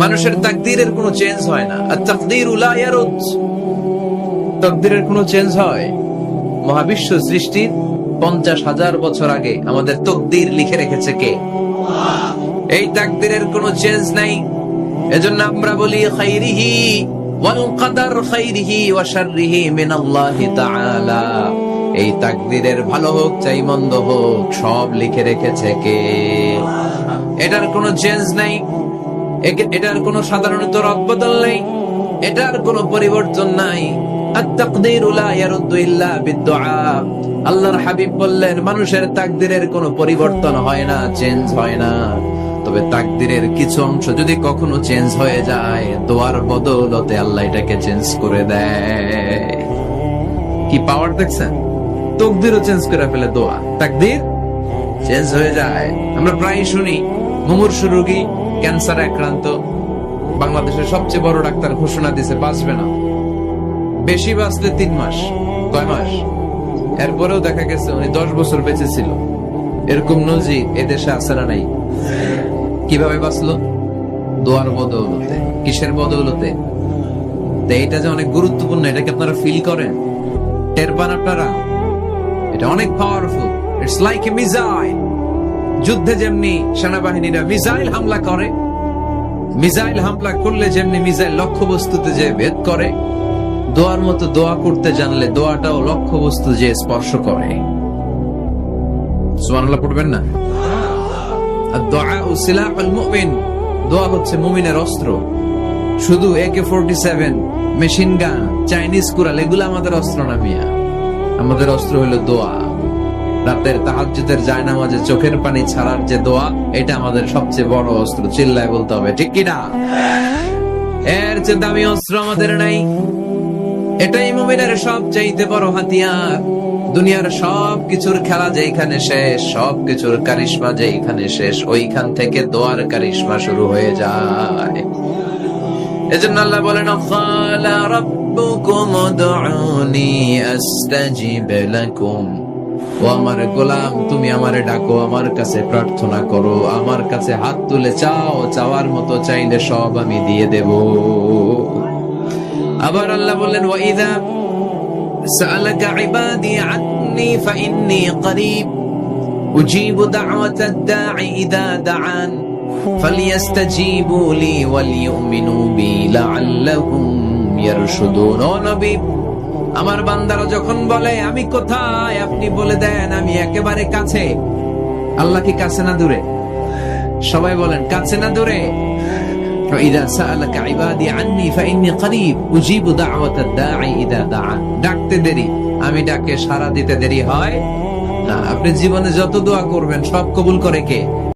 মানুষের তাকদীরের কোনো চেঞ্জ হয় না। আর তাকদীরু লা ইয়ারুদ, তাকদীরের কোনো চেঞ্জ হয়? মহাবিশ্ব সৃষ্টির 50,000 বছর আগে আমাদের তাকদীর লিখে রেখেছে কে? এই তাকদীরের কোনো চেঞ্জ নাই। এজন্য আমরা বলি খাইরিহি ওয়াল কদর, খাইরিহি ওয়া শাররিহি মিনাল্লাহি তাআলা। এই তাকদীরের ভালো হোক চাই মন্দ হোক, সব লিখে রেখেছে কে? এটার কোনো চেঞ্জ নাই, এটার কোনো সাধারণত রদবদল নেই, এটার কোনো পরিবর্তন নাই। আত-তাকদীরু লা ইয়ারুদ্দু ইল্লা বিদ-দুআ। আল্লাহর হাবিব বললেন, মানুষের তাকদীরের কোনো পরিবর্তন হয় না, চেঞ্জ হয় না। তবে তাকদীরের কিছু অংশ যদি কখনো চেঞ্জ হয়ে যায়, দোয়ার বদৌলতে আল্লাহ এটাকে চেঞ্জ করে দেয়। কি পাওয়ার দেখছেন? তাকদীরও চেঞ্জ করে ফেলে দোয়া, তাকদীর চেঞ্জ হয়ে যায়। আমরা প্রায় শুনি মুমূর্ষু রোগী, ক্যান্সারে আক্রান্ত, বাংলাদেশের সবচেয়ে বড় ডাক্তার ঘোষণা দিয়েছে বাঁচবে না, বেশি বাঁচলে 3 মাস। কয় মাস? এরপরেও দেখা গেছে উনি 10 বছর বেঁচে ছিল। এরকম নজির এদেশে আছে না নাই? কিভাবে বাঁচলো? দোয়ার বদৌলতে। কিসের বদৌলতে? এটা যে অনেক গুরুত্বপূর্ণ, এটা কি আপনারা ফিল করেন? টের পান আপনারা? এটা অনেক powerful. It's like a missile. যুদ্ধে যেমনি সেনাবাহিনীরা মিসাইল হামলা করে, মিসাইল হামলা করলে যেমনি মিসাইল লক্ষ্যবস্তুতে যে ভেদ করে, দোয়ার মতো দোয়া করতে জানলে দোয়াটাও লক্ষ্যবস্তু যে স্পর্শ করে। সুবহানাল্লাহ পড়বেন না? আর-দুআউ সিলাহুল মুমিন, দোয়া হচ্ছে মুমিনের অস্ত্র। শুধু AK-47, machine gun, Chinese Corel এগুলো আমাদের অস্ত্র না মিয়া। আমাদের অস্ত্র হলো দোয়া। রাতের তাহাজ্জুদের জায়নামাজে চোখের পানি ছাড়ার যে দোয়া, এটা আমাদের সবচেয়ে বড় অস্ত্র। চিল্লায় বলতে হবে, ঠিক কি না? এর চেয়ে দামি অস্ত্র আমাদের নাই। এটাই মুমিনের সবচাইতে বড় হাতিয়ার। দুনিয়ার সব কিছুর খেলা যেখানে শেষ, সব কিছুর কারিশমা যেখানে শেষ, ওইখান থেকে দোয়ার কারিশমা শুরু হয়ে যায়। এজন্য আল্লাহ বলেন, ক্বালা রাব্বুকুম উদউনি আস্তাজিব লাকুম। ও আমার গোলাম, তুমি আমারে ডাকো, আমার কাছে প্রার্থনা করো, আমার কাছে হাত তুলে চাও, চাওয়ার মতো চাইলে সব আমি দিয়ে দেব। আবার আল্লাহ বললেন, ওয়া ইযা সাআলাকা ইবাদি আন্নী ফাইন্নী করিব উজিবু দাওয়াতাদ দাঈ ইযা দাআন ফালিয়াস্তাজিবু লি ওয়াল ইউমিনু বি লাআল্লাহুম ইয়ারশুদুন। ও নবী, আমার বান্দারা যখন বলে আমি কোথায়, আপনি বলে দেন আমি একেবারে কাছে। আল্লাহ কি কাছে না দূরে? সবাই বলেন, কাছে না দূরে? ইযা সাআলাকা ইবাদি আন্নী ফাইন্নী করিব উজিবু দাওয়াতাদ দাঈ ইযা দাআন। ডাকতে দেরি, আমি ডাকে সাড়া দিতে দেরি হয় না। আপনি জীবনে যত দোয়া করবেন সব কবুল করে কে?